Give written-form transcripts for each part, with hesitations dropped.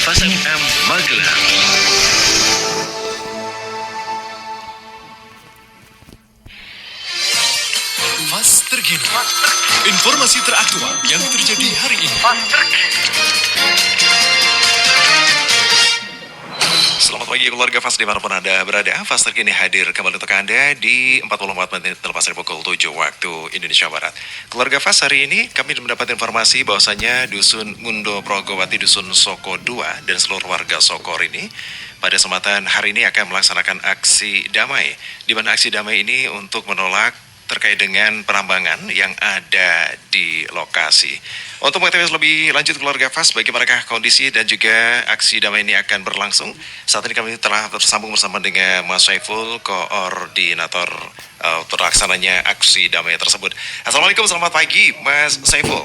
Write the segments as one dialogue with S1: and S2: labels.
S1: Fast FM Magelang.
S2: Fast Terkini. Informasi teraktual yang terjadi hari ini. Selamat pagi keluarga Fast dimanapun Anda berada. Fast Terkini hadir kembali untuk Anda di 44 menit lepas dari pukul 7 waktu Indonesia Barat. Keluarga Fast, hari ini kami mendapat informasi bahwasanya Dusun Mundo Progowati, Dusun Soko 2 dan seluruh warga Sokor ini pada kesempatan hari ini akan melaksanakan aksi damai. Di mana aksi damai ini untuk menolak terkait dengan penambangan yang ada di lokasi. Untuk mengetahui lebih lanjut keluarga Fast, bagaimana kondisi dan juga aksi damai ini akan berlangsung, saat ini kami telah tersambung bersama dengan Mas Saiful, koordinator terlaksananya aksi damai tersebut. Assalamualaikum, selamat pagi Mas Saiful.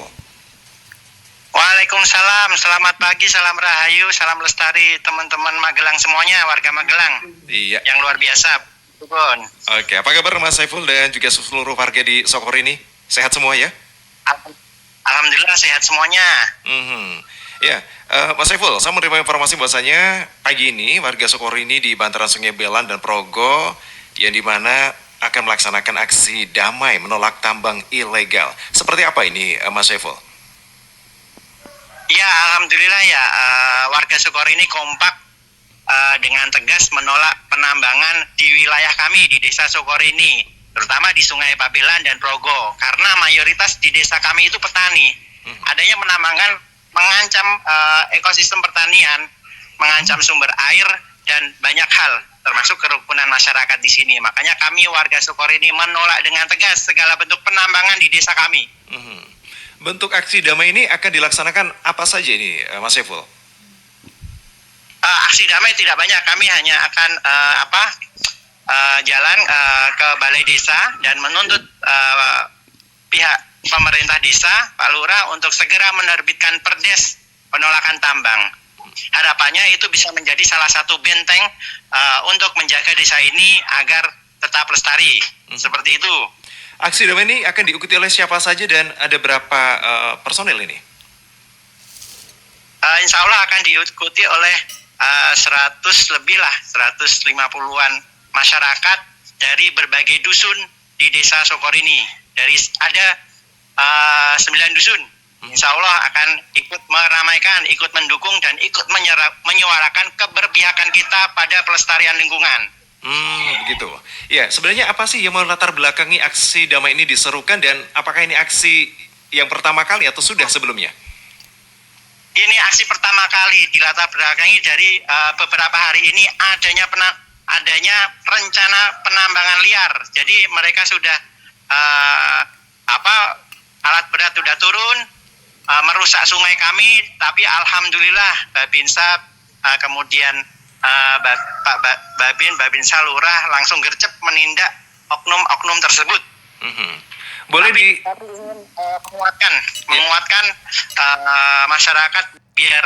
S3: Waalaikumsalam, selamat pagi, salam rahayu, salam lestari teman-teman Magelang semuanya, warga Magelang.
S2: Iya.
S3: Yang luar biasa. Bun.
S2: Oke, apa kabar Mas Saiful dan juga seluruh warga di Sokor ini? Sehat semua ya?
S3: Alhamdulillah sehat semuanya.
S2: Ya, Mas Saiful, saya menerima informasi bahwasanya pagi ini warga Sokor ini di bantaran Sungai Belan dan Progo yang dimana akan melaksanakan aksi damai menolak tambang ilegal. Seperti apa ini, Mas Saiful?
S3: Ya, alhamdulillah ya, warga Sokor ini kompak dengan tegas menolak penambangan di wilayah kami di desa Sokor ini, terutama di Sungai Pabelan dan Progo, karena mayoritas di desa kami itu petani. Adanya penambangan mengancam ekosistem pertanian, mengancam sumber air dan banyak hal, termasuk kerukunan masyarakat di sini. Makanya kami warga Sokor ini menolak dengan tegas segala bentuk penambangan di desa kami.
S2: Bentuk aksi damai ini akan dilaksanakan apa saja ini, Mas Saiful?
S3: Aksi damai tidak banyak, kami hanya akan jalan ke balai desa dan menuntut pihak pemerintah desa, Pak Lurah, untuk segera menerbitkan perdes penolakan tambang. Harapannya itu bisa menjadi salah satu benteng untuk menjaga desa ini agar tetap lestari. Seperti itu.
S2: Aksi damai ini akan diikuti oleh siapa saja dan ada berapa personil ini?
S3: Insya Allah akan diikuti oleh 100 lebih lah, 150-an masyarakat dari berbagai dusun di desa Sokor ini. Dari ada 9 dusun, insya Allah akan ikut meramaikan, ikut mendukung dan ikut menyuarakan keberpihakan kita pada pelestarian lingkungan.
S2: Begitu. Ya, sebenarnya apa sih yang melatar belakangi aksi damai ini diserukan dan apakah ini aksi yang pertama kali atau sudah sebelumnya?
S3: Ini aksi pertama kali dilatar belakangi dari beberapa hari ini adanya rencana penambangan liar. Jadi mereka sudah alat berat sudah turun merusak sungai kami, tapi alhamdulillah Babinsa kemudian Babinsa Lurah langsung gercep menindak oknum-oknum tersebut.
S2: Boleh
S3: tapi ingin menguatkan masyarakat biar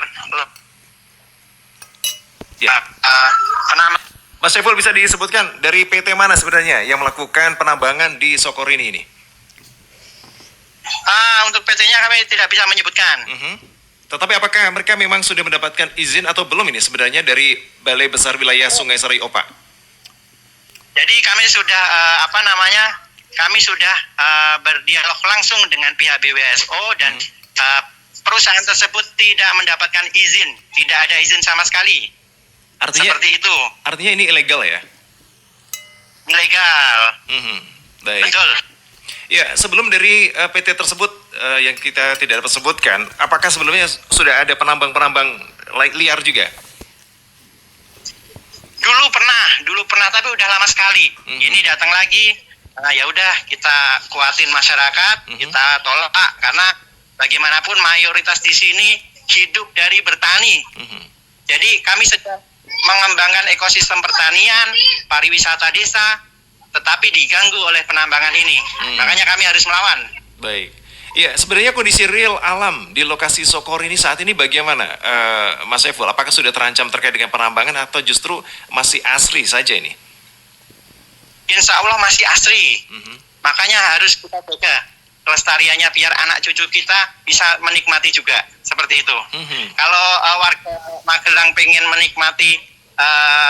S2: Mas Saiful, bisa disebutkan dari PT mana sebenarnya yang melakukan penambangan di Sokor ini?
S3: Untuk PT-nya kami tidak bisa menyebutkan.
S2: Tetapi apakah mereka memang sudah mendapatkan izin atau belum ini sebenarnya dari Balai Besar Wilayah Sungai Serai Opak?
S3: Jadi kami sudah kami sudah berdialog langsung dengan pihak BWSO dan perusahaan tersebut tidak mendapatkan izin, tidak ada izin sama sekali.
S2: Artinya,
S3: seperti itu.
S2: Artinya ini ilegal ya?
S3: Ilegal.
S2: Baik.
S3: Betul.
S2: Ya, sebelum dari PT tersebut yang kita tidak dapat sebutkan, apakah sebelumnya sudah ada penambang-penambang liar juga?
S3: Dulu pernah tapi udah lama sekali. Ini datang lagi. Ya udah, kita kuatin masyarakat, kita tolak karena bagaimanapun mayoritas di sini hidup dari bertani. Jadi kami sedang mengembangkan ekosistem pertanian, pariwisata desa, tetapi diganggu oleh penambangan ini. Makanya kami harus melawan.
S2: Baik. Ya, sebenarnya kondisi real alam di lokasi Sokor ini saat ini bagaimana, Mas Saiful? Apakah sudah terancam terkait dengan penambangan atau justru masih asri saja ini?
S3: Insya Allah masih asri. Makanya harus kita jaga. kelestariannya biar anak cucu kita bisa menikmati juga seperti itu. Kalau warga Magelang pengen menikmati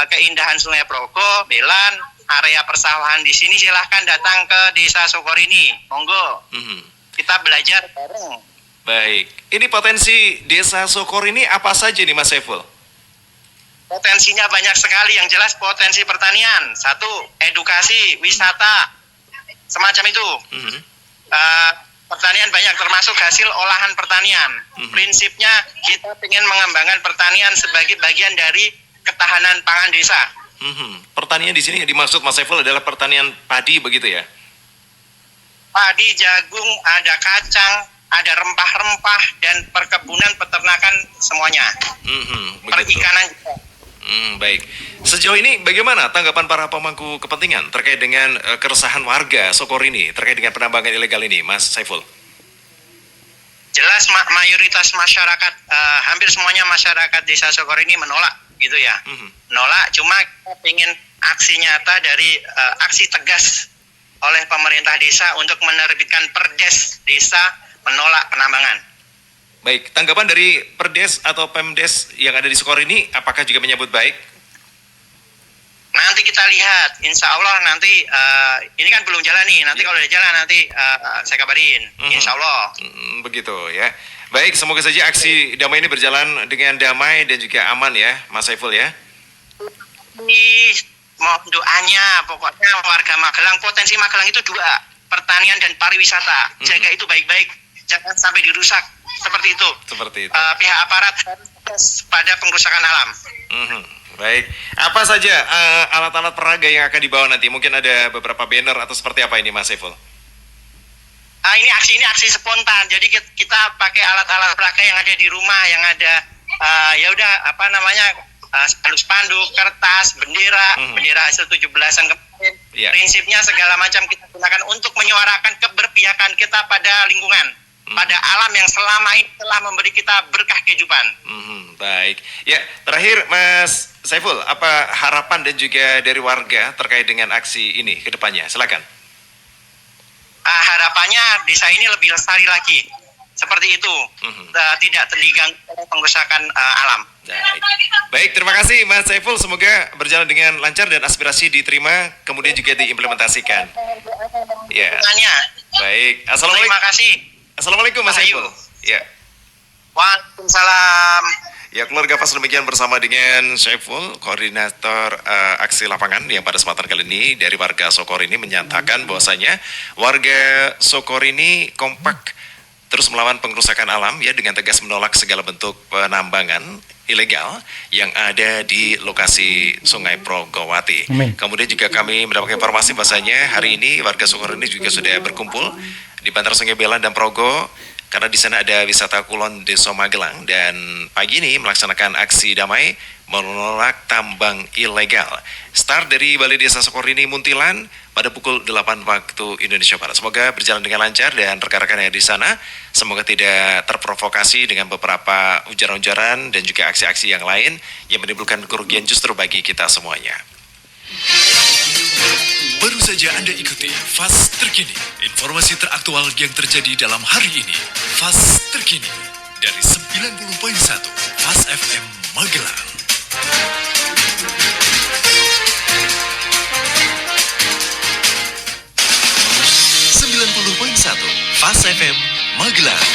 S3: keindahan Sungai Progo, Belan, area persawahan di sini, silahkan datang ke Desa Sokorini. Monggo, kita belajar bareng.
S2: Baik, ini potensi Desa Sokorini apa saja nih Mas Saiful?
S3: Potensinya banyak sekali, yang jelas potensi pertanian, satu, edukasi, wisata, semacam itu. Pertanian banyak, termasuk hasil olahan pertanian. Prinsipnya kita ingin mengembangkan pertanian sebagai bagian dari ketahanan pangan desa.
S2: Pertanian di sini yang dimaksud Mas Saiful adalah pertanian padi begitu ya?
S3: Padi, jagung, ada kacang, ada rempah-rempah, dan perkebunan, peternakan, semuanya. Perikanan juga.
S2: Baik. Sejauh ini bagaimana tanggapan para pemangku kepentingan terkait dengan keresahan warga Sokorini terkait dengan penambangan ilegal ini, Mas Saiful?
S3: Jelas mayoritas masyarakat, hampir semuanya masyarakat Desa Sokorini menolak, gitu ya. Menolak, cuma kita ingin aksi nyata dari aksi tegas oleh pemerintah desa untuk menerbitkan perdes desa menolak penambangan.
S2: Baik, tanggapan dari Perdes atau Pemdes yang ada di Sokorini apakah juga menyambut baik?
S3: Nanti kita lihat, insya Allah nanti, ini kan belum jalan nih, nanti kalau udah jalan nanti saya kabarin, insya Allah.
S2: Begitu ya. Baik, semoga saja aksi damai ini berjalan dengan damai dan juga aman ya, Mas Saiful ya.
S3: Mohon doanya, pokoknya warga Magelang, potensi Magelang itu dua, pertanian dan pariwisata. Jaga itu baik-baik, jangan sampai dirusak. Seperti itu. Pihak aparat harus pada pengrusakan alam.
S2: Baik. Apa saja alat-alat peraga yang akan dibawa nanti? Mungkin ada beberapa banner atau seperti apa ini, Mas Saiful?
S3: Ini aksi spontan. Jadi kita pakai alat-alat peraga yang ada di rumah, yang ada spanduk, kertas, bendera hasil 17-an kemarin. Prinsipnya segala macam kita gunakan untuk menyuarakan keberpihakan kita pada lingkungan. Pada alam yang selama ini telah memberi kita berkah kehidupan.
S2: Baik. Ya, terakhir Mas Saiful, apa harapan dan juga dari warga terkait dengan aksi ini ke depannya? Silakan.
S3: Harapannya desa ini lebih lestari lagi. Seperti itu. Tidak terganggu oleh pengrusakan alam.
S2: Baik, terima kasih Mas Saiful. Semoga berjalan dengan lancar dan aspirasi diterima, kemudian juga diimplementasikan. Ya. Baik. Assalamualaikum.
S3: Terima kasih.
S2: Assalamualaikum Mas Saiful. Ya.
S3: Waalaikumsalam.
S2: Ya, keluarga Fas demikian bersama dengan Saiful, koordinator aksi lapangan yang pada kesempatan kali ini dari warga Sokorini menyatakan bahwasanya warga Sokorini kompak terus melawan pengrusakan alam ya dengan tegas menolak segala bentuk penambangan ilegal yang ada di lokasi Sungai Progowati. Kemudian juga kami mendapatkan informasi bahwasanya hari ini warga Sokorini juga sudah berkumpul di bantaran Sungai Belan dan Progo karena di sana ada wisata Kulon Desa Magelang dan pagi ini melaksanakan aksi damai menolak tambang ilegal. Start dari Balai Desa Sokorini Muntilan pada pukul 8 waktu Indonesia Barat. Semoga berjalan dengan lancar dan rekan-rekan yang di sana semoga tidak terprovokasi dengan beberapa ujaran-ujaran dan juga aksi-aksi yang lain yang menimbulkan kerugian justru bagi kita semuanya.
S1: Baru saja Anda ikuti Fast Terkini, informasi teraktual yang terjadi dalam hari ini. Fast Terkini dari 90.1 Fast FM Magelang. 90.1 Fast FM Magelang.